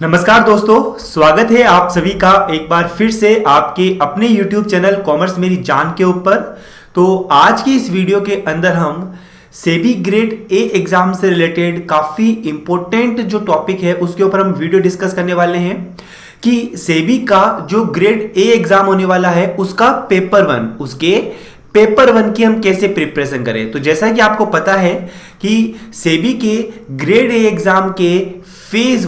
नमस्कार दोस्तों, स्वागत है आप सभी का एक बार फिर से आपके अपने YouTube चैनल कॉमर्स मेरी जान के ऊपर। तो आज की इस वीडियो के अंदर हम सेबी ग्रेड ए एग्जाम से रिलेटेड काफ़ी इंपॉर्टेंट जो टॉपिक है उसके ऊपर हम वीडियो डिस्कस करने वाले हैं कि सेबी का जो ग्रेड ए एग्जाम होने वाला है उसका पेपर वन की हम कैसे प्रिपरेशन करें। तो जैसा कि आपको पता है कि सेबी के ग्रेड ए एग्जाम के फेज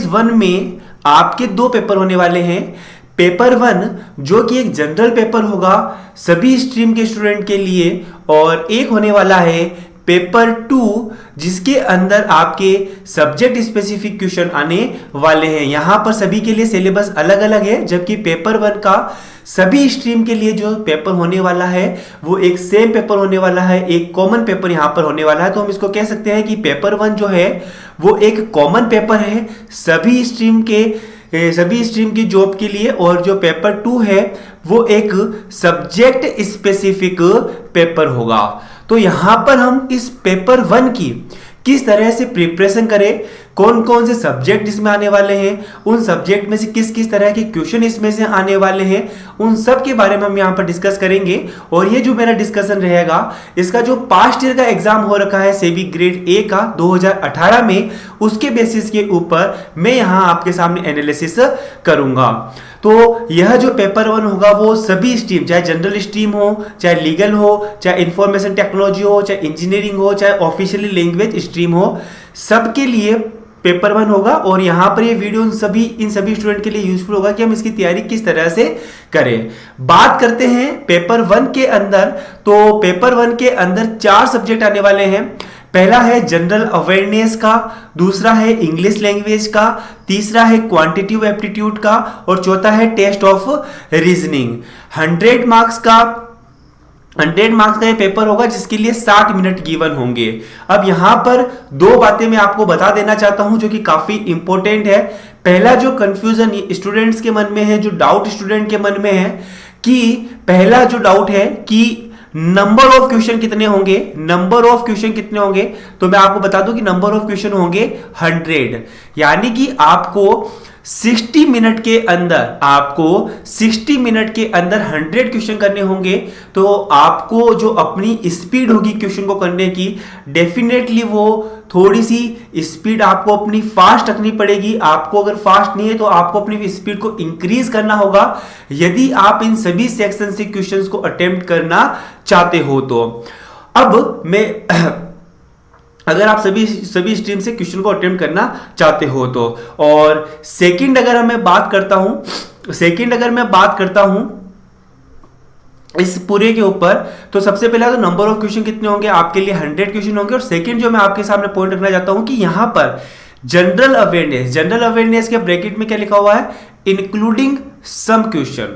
वन में आपके दो पेपर होने वाले हैं। पेपर वन जो कि एक जनरल पेपर होगा सभी स्ट्रीम के स्टूडेंट के लिए, और एक होने वाला है पेपर टू जिसके अंदर आपके सब्जेक्ट स्पेसिफिक क्वेश्चन आने वाले हैं। यहां पर सभी के लिए सिलेबस अलग अलग है, जबकि पेपर वन का सभी स्ट्रीम के लिए जो पेपर होने वाला है वो एक सेम पेपर होने वाला है, एक कॉमन पेपर यहां पर होने वाला है। तो हम इसको कह सकते हैं कि पेपर वन जो है वो एक कॉमन पेपर है सभी स्ट्रीम की जॉब के लिए, और जो पेपर टू है वो एक सब्जेक्ट स्पेसिफिक पेपर होगा। तो यहां पर हम इस पेपर वन की किस तरह से प्रिपरेशन करें, कौन कौन से सब्जेक्ट इसमें आने वाले हैं, उन सब्जेक्ट में से किस किस तरह के क्वेश्चन इसमें से आने वाले हैं, उन सब के बारे में हम यहाँ पर डिस्कस करेंगे। और ये जो मेरा डिस्कशन रहेगा इसका जो पास्ट ईयर का एग्जाम हो रखा है सेबी ग्रेड ए का 2018 में, उसके बेसिस के ऊपर मैं यहाँ आपके सामने एनालिसिस करूंगा। तो यह जो पेपर वन होगा वो सभी स्ट्रीम, चाहे जनरल स्ट्रीम हो, चाहे लीगल हो, चाहे इंफॉर्मेशन टेक्नोलॉजी हो, चाहे इंजीनियरिंग हो, चाहे ऑफिशियली लैंग्वेज स्ट्रीम हो, सबके लिए पेपर वन होगा। और यहां पर ये वीडियो इन सभी स्टूडेंट के लिए यूजफुल होगा कि हम इसकी तैयारी किस तरह से करें। बात करते हैं पेपर वन के अंदर। तो पेपर वन के अंदर 4 सब्जेक्ट आने वाले हैं। पहला है जनरल अवेयरनेस का, दूसरा है इंग्लिश लैंग्वेज का, तीसरा है क्वांटिटेटिव एप्टीट्यूड का, और चौथा है टेस्ट ऑफ रीजनिंग। 100 मार्क्स का ये पेपर होगा जिसके लिए 60 मिनट गिवन होंगे। अब यहां पर दो बातें मैं आपको बता देना चाहता हूं जो कि काफी इंपॉर्टेंट है। पहला जो कंफ्यूजन स्टूडेंट्स के मन में है, जो डाउट स्टूडेंट के मन में है, कि पहला जो डाउट है कि नंबर ऑफ क्वेश्चन कितने होंगे। तो मैं आपको बता दूं कि नंबर ऑफ क्वेश्चन होंगे 100, यानी कि आपको 60 मिनट के अंदर 100 क्वेश्चन करने होंगे। तो आपको जो अपनी स्पीड होगी क्वेश्चन को करने की, डेफिनेटली वो थोड़ी सी स्पीड आपको अपनी फास्ट रखनी पड़ेगी। आपको अगर फास्ट नहीं है तो आपको अपनी स्पीड को इंक्रीज करना होगा यदि आप इन सभी सेक्शन से क्वेश्चंस को अटेम्प्ट करना चाहते हो। तो अब मैं अगर आप सभी स्ट्रीम से क्वेश्चन को अटेम्प्ट करना चाहते हो तो, और सेकंड अगर मैं बात करता हूं इस पूरे के ऊपर, तो सबसे पहला तो नंबर ऑफ क्वेश्चन कितने होंगे, आपके लिए 100 क्वेश्चन होंगे। और सेकंड जो मैं आपके सामने पॉइंट रखना चाहता हूं कि यहां पर जनरल अवेयरनेस के ब्रैकेट में क्या लिखा हुआ है, including some question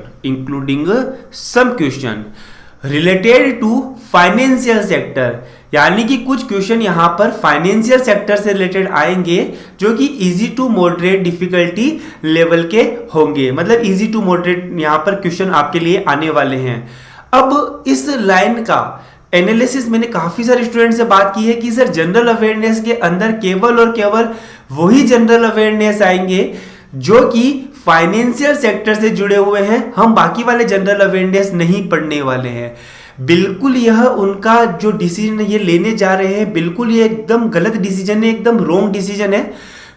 related to financial sector, यानी कि कुछ क्वेश्चन यहां पर फाइनेंशियल सेक्टर से रिलेटेड आएंगे जो कि easy to moderate difficulty level के होंगे। मतलब इजी टू मॉडरेट यहां पर क्वेश्चन आपके लिए आने वाले हैं। अब इस लाइन का एनालिसिस मैंने काफी सारे स्टूडेंट से बात की है कि सर जनरल अवेयरनेस के अंदर केवल और केवल वही जनरल अवेयरनेस आएंगे जो कि फाइनेंशियल सेक्टर से जुड़े हुए हैं, हम बाकी वाले जनरल अवेयरनेस नहीं पढ़ने वाले हैं। बिल्कुल यह उनका जो डिसीजन ये लेने जा रहे हैं, बिल्कुल ये एकदम गलत डिसीजन है, एकदम रॉन्ग डिसीजन है।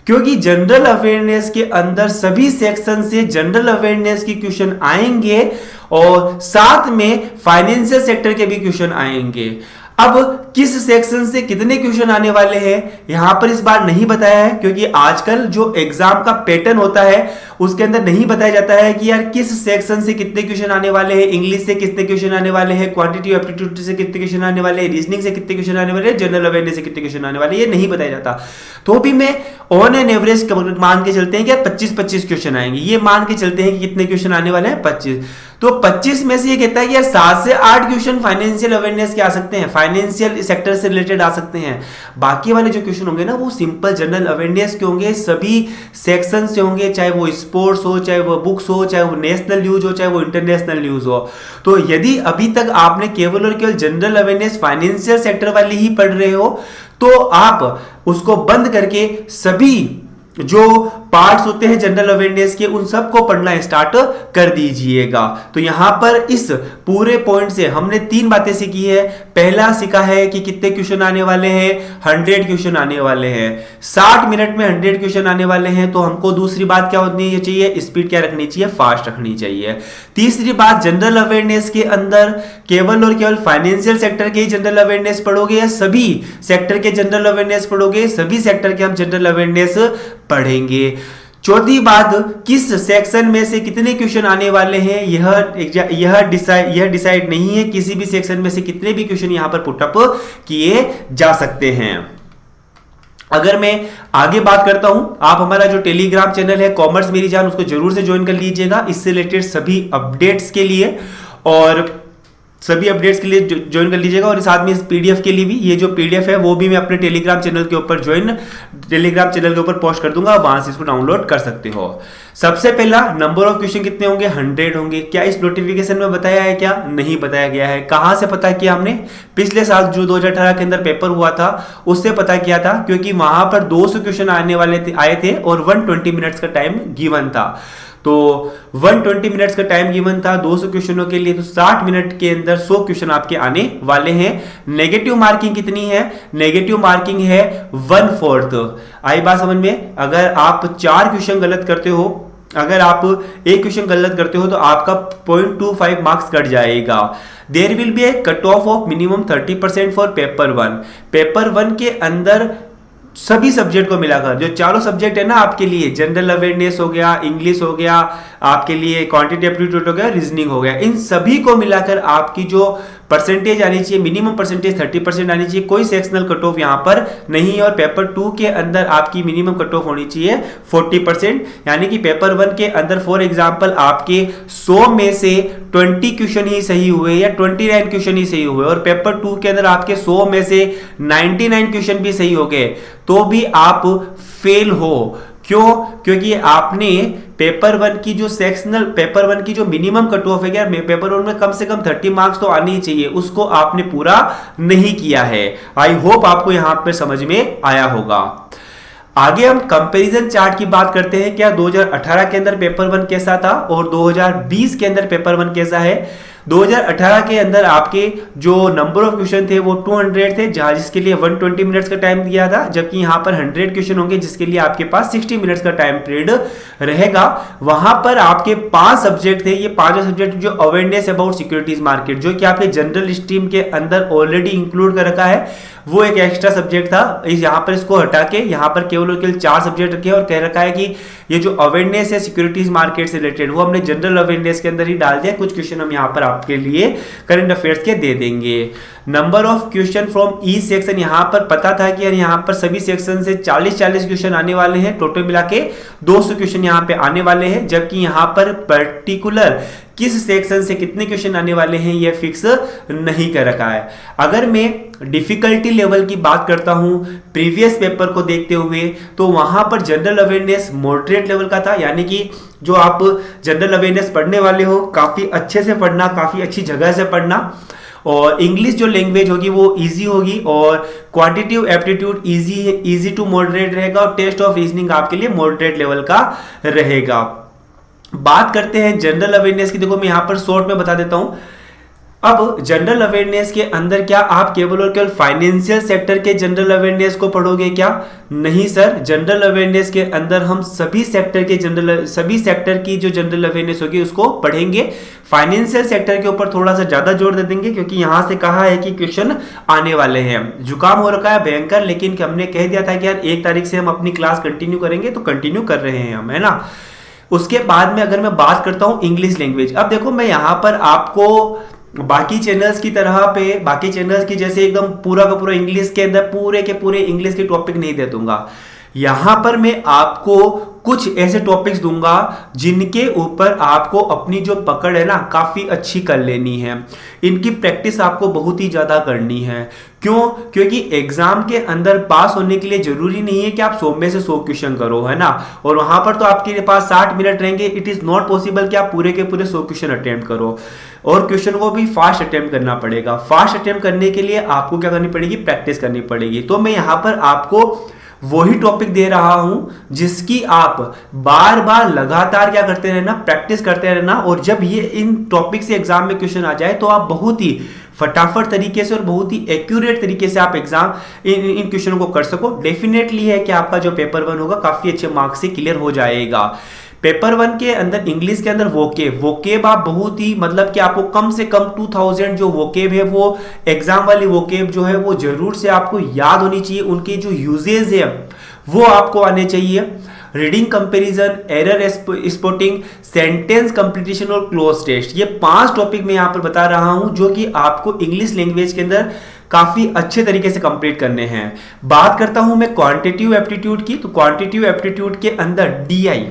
क्योंकि जनरल अवेयरनेस के अंदर सभी सेक्शन से जनरल अवेयरनेस की क्वेश्चन आएंगे और साथ में फाइनेंशियल सेक्टर के भी क्वेश्चन आएंगे। अब किस सेक्शन से कितने क्वेश्चन आने वाले हैं यहां पर इस बार नहीं बताया है, क्योंकि आजकल जो एग्जाम का पैटर्न होता है उसके अंदर नहीं बताया जाता है कि यार किस सेक्शन से कितने क्वेश्चन आने वाले हैं, इंग्लिश से कितने क्वेश्चन आने वाले हैं, क्वांटिटेटिव एप्टीट्यूड से कितने क्वेश्चन आने वाले हैं, रीजनिंग से कितने क्वेश्चन आने वाले हैं, जनरल अवेयरनेस से कितने क्वेश्चन आने वाले हैं, ये नहीं बताया जाता। तो भी मैं ऑन एन एवरेज मान के चलते हैं कि 25-25 क्वेश्चन आएंगे, ये मान के चलते हैं कि कितने क्वेश्चन आने वाले हैं, 25। तो 25 में से ये कहता है कि यार 7 से 8 क्वेश्चन फाइनेंशियल अवेयरनेस के आ सकते हैं, फाइनेंशियल सेक्टर से रिलेटेड आ सकते हैं। बाकी वाले जो क्वेश्चन होंगे ना वो सिंपल जनरल अवेयरनेस के होंगे, सभी सेक्शन से होंगे, चाहे वो स्पोर्ट्स हो, चाहे वो बुक्स हो, चाहे वो नेशनल न्यूज हो, चाहे वो इंटरनेशनल न्यूज हो। तो यदि अभी तक आपने केवल और केवल जनरल अवेयरनेस फाइनेंशियल सेक्टर वाली ही पढ़ रहे हो तो आप उसको बंद करके सभी जो पार्ट्स होते हैं जनरल अवेयरनेस के उन सबको पढ़ना स्टार्ट कर दीजिएगा। तो यहां पर इस पूरे पॉइंट से हमने 3 बातें सीखी है। पहला सीखा है कि कितने क्वेश्चन आने वाले हैं, 100 क्वेश्चन आने वाले हैं, 60 मिनट में 100 क्वेश्चन आने वाले हैं। तो हमको दूसरी बात क्या होनी चाहिए, स्पीड क्या रखनी चाहिए, फास्ट रखनी चाहिए। तीसरी बात, जनरल अवेयरनेस के अंदर केवल और केवल फाइनेंशियल सेक्टर के ही जनरल अवेयरनेस पढ़ोगे या सभी सेक्टर के जनरल अवेयरनेस पढ़ोगे, सभी सेक्टर के हम जनरल अवेयरनेस पढ़ेंगे। चौथी बात, किस सेक्शन में से कितने क्वेश्चन आने वाले हैं यह डिसाइड नहीं है, किसी भी सेक्शन में से कितने भी क्वेश्चन यहां पर पुटअप किए जा सकते हैं। अगर मैं आगे बात करता हूं, आप हमारा जो टेलीग्राम चैनल है कॉमर्स मेरी जान, उसको जरूर से ज्वाइन कर लीजिएगा इससे रिलेटेड सभी अपडेट्स के लिए, और सभी अपडेट्स के लिए ज्वाइन कर लीजिएगा। और साथ में इस पीडीएफ के लिए भी, ये जो पीडीएफ है वो भी मैं अपने टेलीग्राम चैनल के ऊपर टेलीग्राम चैनल के ऊपर पोस्ट कर दूंगा, वहां से इसको डाउनलोड कर सकते हो। सबसे पहला, नंबर ऑफ क्वेश्चन कितने होंगे, 100 होंगे। क्या इस नोटिफिकेशन में बताया है, क्या नहीं बताया गया है। कहां से पता किया हमने, पिछले साल जो 2018 के अंदर पेपर हुआ था उससे पता किया था, क्योंकि वहां पर 200 क्वेश्चन आए थे और 120 मिनट्स का टाइम गिवन था। तो 120 मिनट्स का टाइम गिवन था 200 क्वेश्चनों के लिए, तो 60 मिनट के अंदर 100 क्वेश्चन आपके आने वाले हैं। नेगेटिव मार्किंग कितनी है, नेगेटिव मार्किंग है 1/4। आई बात समझ में। अगर आप 4 क्वेश्चन गलत करते हो, अगर आप एक क्वेश्चन गलत करते हो तो आपका 0.25 मार्क्स कट जाएगा। There will be a cut off minimum 30% for paper 1। Paper 1 के अंदर सभी सब्जेक्ट को मिलाकर, जो चारों सब्जेक्ट है ना आपके लिए, जनरल अवेयरनेस हो गया, इंग्लिश हो गया, आपके लिए क्वांटिटेटिव एप्टीट्यूड हो गया, रीजनिंग हो गया, इन सभी को मिलाकर आपकी जो परसेंटेज आनी चाहिए, मिनिमम परसेंटेज 30% आनी चाहिए। कोई सेक्शनल कट ऑफ यहां पर नहीं है। और पेपर 2 के अंदर आपकी मिनिमम कट ऑफ होनी चाहिए 40%, यानी कि पेपर 1 के अंदर फॉर एग्जांपल आपके 100 में से 20 क्वेश्चन ही सही हुए या 29 क्वेश्चन ही सही हुए, और पेपर 2 के अंदर आपके 100 में से 99 क्वेश्चन भी सही हो गए, तो भी आप फेल हो। क्यों? क्योंकि आपने पेपर 1 की जो सेक्शनल पेपर 1 की जो मिनिमम कट ऑफ है, क्या पेपर 1 में कम से कम 30 मार्क्स तो आने ही चाहिए, उसको आपने पूरा नहीं किया है। आई होप आपको यहां पे समझ में आया होगा। आगे हम कंपैरिजन चार्ट की बात करते हैं। क्या 2018 के अंदर पेपर 1 कैसा था और 2020 के अंदर पेपर 1 कैसा है। 2018 के अंदर आपके जो नंबर ऑफ क्वेश्चन थे वो 200 थे, जहां जिसके लिए 120 मिनट्स का टाइम दिया था, जबकि यहां पर 100 क्वेश्चन होंगे जिसके लिए आपके पास 60 मिनट्स का टाइम पीरियड रहेगा। वहां पर आपके 5 सब्जेक्ट थे, ये 5 सब्जेक्ट जो अवेयरनेस अबाउट सिक्योरिटीज मार्केट, जो कि आपके जनरल स्ट्रीम के अंदर ऑलरेडी इंक्लूड कर रखा है, वो एक एक्स्ट्रा सब्जेक्ट था। यहां पर इसको हटा के यहां पर केवल और केवल 4 सब्जेक्ट रखे और कह रखा है कि ये जो अवेयरनेस है सिक्योरिटीज मार्केट से रिलेटेड वो हमने जनरल अवेयरनेस के अंदर ही डाल दिया। कुछ क्वेश्चन हम यहां पर आपके लिए करंट अफेयर्स के दे देंगे। Number of question from each section, यहां पर पता था कि यार यहां पर सभी सेक्शन से 40 क्वेश्चन आने वाले हैं, टोटल मिला के 200 क्वेश्चन यहां पे आने वाले हैं, जबकि यहां पर पर्टिकुलर किस सेक्शन से कितने क्वेश्चन आने वाले हैं यह फिक्स नहीं कर रखा है। अगर मैं डिफिकल्टी लेवल की बात करता हूं प्रीवियस पेपर को देखते हुए, तो वहां पर जनरल अवेयरनेस मॉडरेट लेवल का था, यानी कि जो आप जनरल अवेयरनेस पढ़ने वाले हो काफी अच्छे से पढ़ना, काफी अच्छी जगह से पढ़ना, और इंग्लिश जो लैंग्वेज होगी वो इजी होगी, और quantitative aptitude easy to moderate रहेगा, और टेस्ट ऑफ रीजनिंग आपके लिए मॉडरेट लेवल का रहेगा। बात करते हैं जनरल अवेयरनेस की। देखो मैं यहां पर शॉर्ट में बता देता हूं। अब जनरल अवेयरनेस के अंदर क्या आप केवल और केवल फाइनेंशियल सेक्टर के जनरल अवेयरनेस को पढ़ोगे क्या? नहीं सर, जनरल अवेयरनेस के अंदर हम सभी सेक्टर की जो जनरल अवेयरनेस होगी उसको पढ़ेंगे। फाइनेंशियल सेक्टर के ऊपर थोड़ा सा ज्यादा जोर दे देंगे, क्योंकि यहां से कहा है कि क्वेश्चन आने वाले हैं। जुकाम हो रखा है भयंकर, लेकिन हमने कह दिया था कि यार 1 तारीख से हम अपनी क्लास कंटिन्यू करेंगे, तो कंटिन्यू कर रहे हैं हम, है ना। उसके बाद में अगर मैं बात करता हूं इंग्लिश लैंग्वेज, अब देखो मैं यहां पर आपको बाकी चैनल्स की तरह पे, बाकी चैनल्स की जैसे एकदम पूरा का पूरा इंग्लिश के अंदर पूरे के पूरे इंग्लिश के टॉपिक नहीं दे दूंगा। यहां पर मैं आपको कुछ ऐसे टॉपिक्स दूंगा जिनके ऊपर आपको अपनी जो पकड़ है ना काफी अच्छी कर लेनी है। इनकी प्रैक्टिस आपको बहुत ही ज्यादा करनी है। क्यों? क्योंकि एग्जाम के अंदर पास होने के लिए जरूरी नहीं है कि आप 100 में से 100 क्वेश्चन करो, है ना, और वहां पर तो आपके पास 60 मिनट रहेंगे। इट इज नॉट पॉसिबल कि आप पूरे के पूरे 100 क्वेश्चन अटेम्प्ट करो, और क्वेश्चन को भी फास्ट अटेम्प्ट करना पड़ेगा। फास्ट अटेम्प्ट करने के लिए आपको क्या करनी पड़ेगी? प्रैक्टिस करनी पड़ेगी। तो मैं यहां पर आपको वही टॉपिक दे रहा हूं जिसकी आप बार बार लगातार क्या करते रहना? प्रैक्टिस करते रहना। और जब ये इन टॉपिक से एग्जाम में क्वेश्चन आ जाए तो आप बहुत ही फटाफट तरीके से और बहुत ही एक्यूरेट तरीके से आप एग्जाम इन क्वेश्चनों को कर सको। डेफिनेटली है कि आपका जो पेपर 1 होगा काफी अच्छे मार्क्स से क्लियर हो जाएगा। पेपर 1 के अंदर इंग्लिश के अंदर वोकेब आप बहुत ही मतलब कि आपको कम से कम 2000 जो वोकेब है वो एग्जाम वाली वोकेब जो है वो जरूर से आपको याद होनी चाहिए। उनके जो यूजेज है वो आपको आने चाहिए। Reading comparison, error spotting, sentence completion और क्लोज टेस्ट, ये 5 टॉपिक मैं यहां पर बता रहा हूं जो कि आपको इंग्लिश लैंग्वेज के अंदर काफी अच्छे तरीके से कंप्लीट करने हैं। बात करता हूं मैं क्वांटिटेटिव एप्टीट्यूड की, तो क्वांटिटेटिव एप्टीट्यूड के अंदर डीआई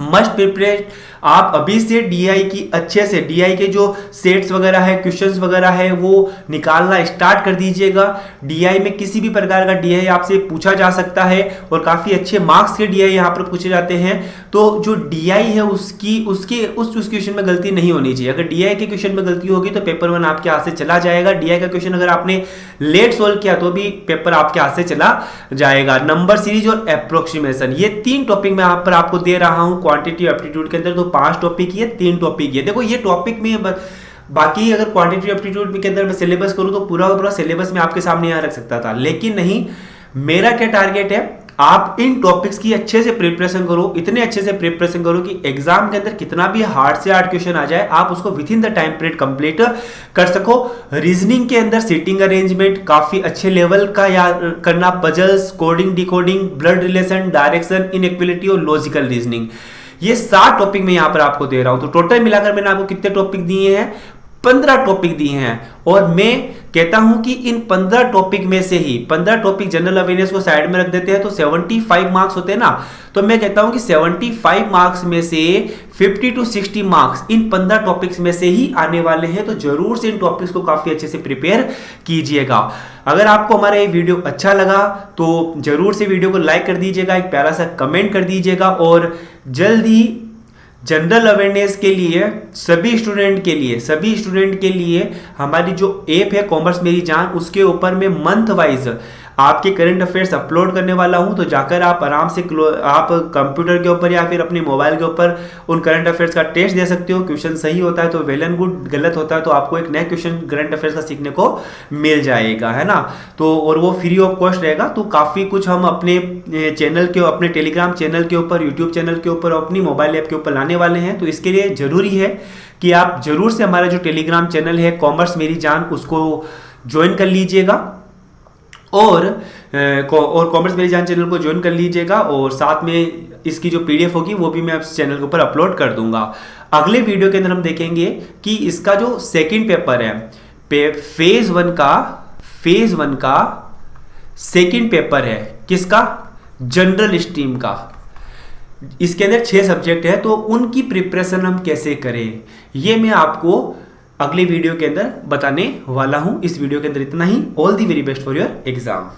मस्ट प्रिपेयर। आप अभी से डीआई की अच्छे से डीआई के जो सेट्स वगैरह है, क्वेश्चंस वगैरह है वो निकालना स्टार्ट कर दीजिएगा। डीआई में किसी भी प्रकार का डीआई आपसे पूछा जा सकता है और काफी अच्छे मार्क्स के डीआई यहां पर पूछे जाते हैं। तो जो डीआई है उसकी उस क्वेश्चन में गलती नहीं होनी चाहिए। अगर डीआई के क्वेश्चन में गलती होगी तो पेपर 1 आपके हाथ से चला जाएगा। डीआई का क्वेश्चन अगर आपने लेट सोल्व किया तो भी पेपर आपके हाथ से चला जाएगा। नंबर सीरीज और अप्रोक्सीमेशन, ये 3 टॉपिक मैं यहां पर आपको दे रहा हूं क्वांटिटेटिव एप्टीट्यूड के अंदर। तो 5 टॉपिक ये 3 टॉपिक ये देखो, ये टॉपिक में बाकी अगर क्वांटिटेटिव एप्टीट्यूड के अंदर मैं सिलेबस करूं तो पूरा का पूरा सिलेबस मैं आपके सामने यहां रख सकता था, लेकिन नहीं। मेरा क्या टारगेट है? आप इन टॉपिक्स की अच्छे से प्रिपरेशन करो, इतने अच्छे से प्रिपरेशन करो कि एग्जाम के अंदर कितना भी हार्ड से हार्ड क्वेश्चन आ जाए आप उसको with in the time period complete कर सको। रीजनिंग के अंदर सीटिंग अरेंजमेंट काफी अच्छे लेवल का याद करना, puzzles, coding, decoding, blood relation, direction, inequality और लॉजिकल रीजनिंग, ये 7 टॉपिक मैं यहां पर आपको दे रहा हूं। तो टोटल मिलाकर मैंने आपको कितने टॉपिक दिए हैं? 15 टॉपिक दिए हैं। और मैं कहता हूं कि इन 15 टॉपिक में से ही 15 टॉपिक जनरल अवेयरनेस को साइड में रख देते हैं तो 75 मार्क्स होते हैं ना। तो मैं कहता हूं कि 75 मार्क्स में से 50 to 60 मार्क्स इन 15 टॉपिक्स में से ही आने वाले हैं। तो जरूर से इन टॉपिक्स को काफी अच्छे से प्रिपेयर कीजिएगा। अगर आपको हमारा ये वीडियो अच्छा लगा तो जरूर से वीडियो को लाइक कर दीजिएगा, एक प्यारा सा कमेंट कर दीजिएगा, और जल्द ही जनरल अवेयरनेस के लिए सभी स्टूडेंट के लिए हमारी जो ऐप है कॉमर्स मेरी जान, उसके ऊपर मैं मंथ वाइज आपके करंट अफेयर्स अपलोड करने वाला हूं। तो जाकर आप आराम से आप कंप्यूटर के ऊपर या फिर अपने मोबाइल के ऊपर उन करंट अफेयर्स का टेस्ट दे सकते हो। क्वेश्चन सही होता है तो वेल एंड गुड, गलत होता है तो आपको एक नया क्वेश्चन करंट अफेयर्स का सीखने को मिल जाएगा, है ना। तो और वो फ्री ऑफ कॉस्ट रहेगा। तो काफ़ी कुछ हम अपने चैनल के, अपने टेलीग्राम चैनल के ऊपर, यूट्यूब चैनल के ऊपर, अपनी मोबाइल ऐप के ऊपर लाने वाले हैं। तो इसके लिए ज़रूरी है कि आप जरूर से हमारा जो टेलीग्राम चैनल है कॉमर्स मेरी जान, उसको ज्वाइन कर लीजिएगा और कॉमर्स मेरी जान चैनल को ज्वाइन कर लीजिएगा। और साथ में इसकी जो पीडीएफ होगी वो भी मैं इस चैनल के ऊपर अपलोड कर दूंगा। अगले वीडियो के अंदर हम देखेंगे कि इसका जो सेकंड पेपर है, फेज वन का सेकंड पेपर है किसका? जनरल स्ट्रीम का। इसके अंदर 6 सब्जेक्ट है, तो उनकी प्रिपरेशन हम कैसे करें ये मैं आपको अगले वीडियो के अंदर बताने वाला हूं। इस वीडियो के अंदर इतना ही। All the very best for your exam.